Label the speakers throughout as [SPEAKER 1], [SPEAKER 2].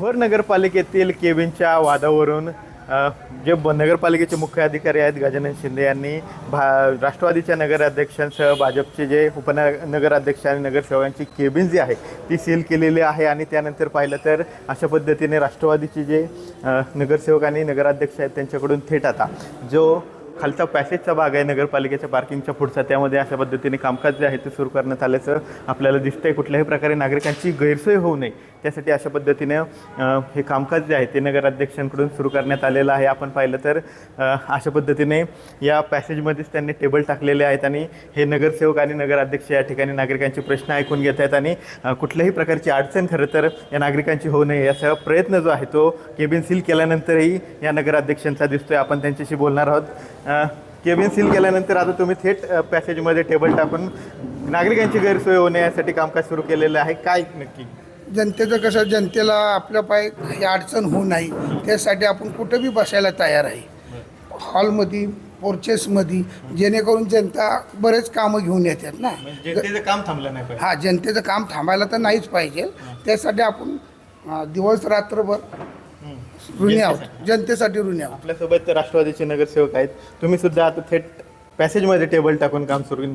[SPEAKER 1] भोर नगरपालिकेतील केबिनच्या वादावरून जे नगरपालिकेचे मुख्य अधिकारी आहेत गजानन शिंदे यांनी राष्ट्रवादीच्या नगराध्यक्षांसह भाजपचे जे उपनगराध्यक्ष आणि नगरसेवकांची केबिन जी आहे ती सील केलेली आहे। आणि त्यानंतर पाहिलं तर अशा पद्धतीने राष्ट्रवादीचे जे नगरसेवक आणि नगराध्यक्ष आहेत त्यांच्याकडून थेट आता जो खालचा पॅसेजचा भाग आहे नगरपालिकेच्या पार्किंगच्या पुढचा, त्यामध्ये अशा पद्धतीने कामकाज जे आहे ते सुरू करण्यात आल्याचं आपल्याला दिसतंय। कुठल्याही प्रकारे नागरिकांची गैरसोय होऊ नये त्यासाठी अशा पद्धतीने हे कामकाज जे आहे ते नगराध्यक्षांकडून सुरू करण्यात आलेलं आहे। आपण पाहिलं तर अशा पद्धतीने या पॅसेजमध्येच त्यांनी टेबल टाकलेले आहेत आणि हे नगरसेवक आणि नगराध्यक्ष या ठिकाणी नागरिकांचे प्रश्न ऐकून घेत आहेत आणि कुठल्याही प्रकारची अडचण खरं तर या नागरिकांची होऊ नये याचा प्रयत्न जो आहे तो केबिन सील केल्यानंतरही या नगराध्यक्षांचा दिसतोय। आपण त्यांच्याशी बोलणार आहोत। केबिन सील केल्यानंतर आता तुम्ही थेट पॅसेजमध्ये टेबल टाकून नागरिकांची गैरसोय होणे यासाठी कामकाज सुरू केलेलं आहे, काय नक्की?
[SPEAKER 2] जनतेचं कसं, जनतेला आपल्या पाय काही अडचण होऊ नये त्यासाठी आपण कुठं बी बसायला तयार आहे, हॉलमध्ये पोर्चेसमध्ये, जेणेकरून जनता बरेच कामं घेऊन येतात ना।
[SPEAKER 1] जनतेचं काम थांबलं नाही पाहिजे।
[SPEAKER 2] हां, जनतेचं काम थांबायला तर नाहीच पाहिजे, त्यासाठी आपण दिवस रात्रभर ऋणी आहोत, जनतेसाठी ऋणी आहोत।
[SPEAKER 1] आपल्यासोबत राष्ट्रवादीचे नगरसेवक आहेत, तुम्ही सुद्धा आता थेट पॅसेजमध्ये टेबल टाकून काम सुरू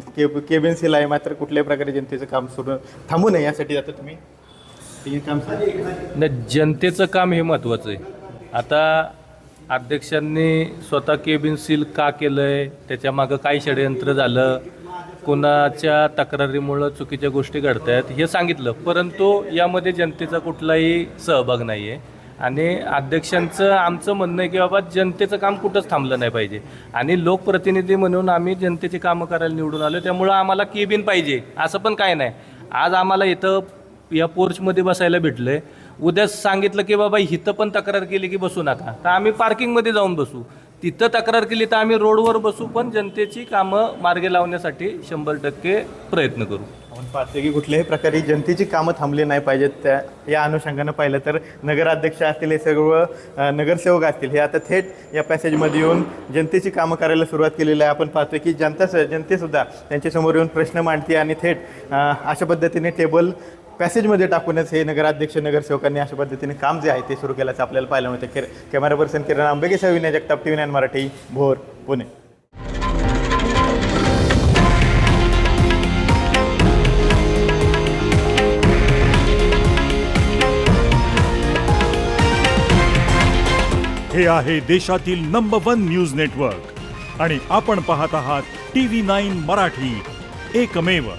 [SPEAKER 1] केबिन सील आहे, मात्र कुठल्याही प्रकारे जनतेचं काम सुरू थांबू नये यासाठी आता तुम्ही हे काम
[SPEAKER 3] नाही, जनतेचं काम हे महत्त्वाचं आहे। आता अध्यक्षांनी स्वतः केबिन सील का केलं आहे, त्याच्यामागं काय षडयंत्र झालं, कोणाच्या तक्रारीमुळं चुकीच्या गोष्टी घडत आहेत हे सांगितलं, परंतु यामध्ये जनतेचा कुठलाही सहभाग नाही आहे। आणि अध्यक्षांचं आमचं म्हणणं आहे की बाबा जनतेचं काम कुठंच थांबलं नाही पाहिजे आणि लोकप्रतिनिधी म्हणून आम्ही जनतेची कामं करायला निवडून आलो, त्यामुळं आम्हाला केबिन पाहिजे असं पण काय नाही। आज आम्हाला इथं या पोर्चमध्ये बसायला भेटलं आहे, उद्या सांगितलं की बाबा इथं पण तक्रार केली की बसू नका, तर आम्ही पार्किंगमध्ये जाऊन बसू, तिथं तक्रार केली तर आम्ही रोडवर बसू, पण जनतेची कामं मार्गी लावण्यासाठी 100% प्रयत्न करू।
[SPEAKER 1] आपण पाहतो की कुठल्याही प्रकारे जनतेची कामं थांबली नाही पाहिजेत, त्या या अनुषंगानं पाहिलं तर नगराध्यक्ष असतील, हे सर्व नगरसेवक असतील, हे आता थेट या पॅसेजमध्ये येऊन जनतेची कामं करायला सुरुवात केलेली आहे। आपण पाहतो की जनतेसुद्धा त्यांच्यासमोर येऊन प्रश्न मांडते आणि थेट अशा पद्धतीने टेबल पॅसेजमध्ये टाकूनच हे नगराध्यक्ष नगरसेवकांनी अशा पद्धतीने काम जे आहे ते सुरू केल्याचं आपल्याला पाहायला मिळतं। कॅमेरा पर्सन किरण आंबेगेसह विनय जगताप, TV9 मराठी, भोर, पुणे।
[SPEAKER 4] हे आहे देशातील नंबर 1 न्यूज नेटवर्क आणि आपण पाहत आहात TV9 मराठी, एकमेव।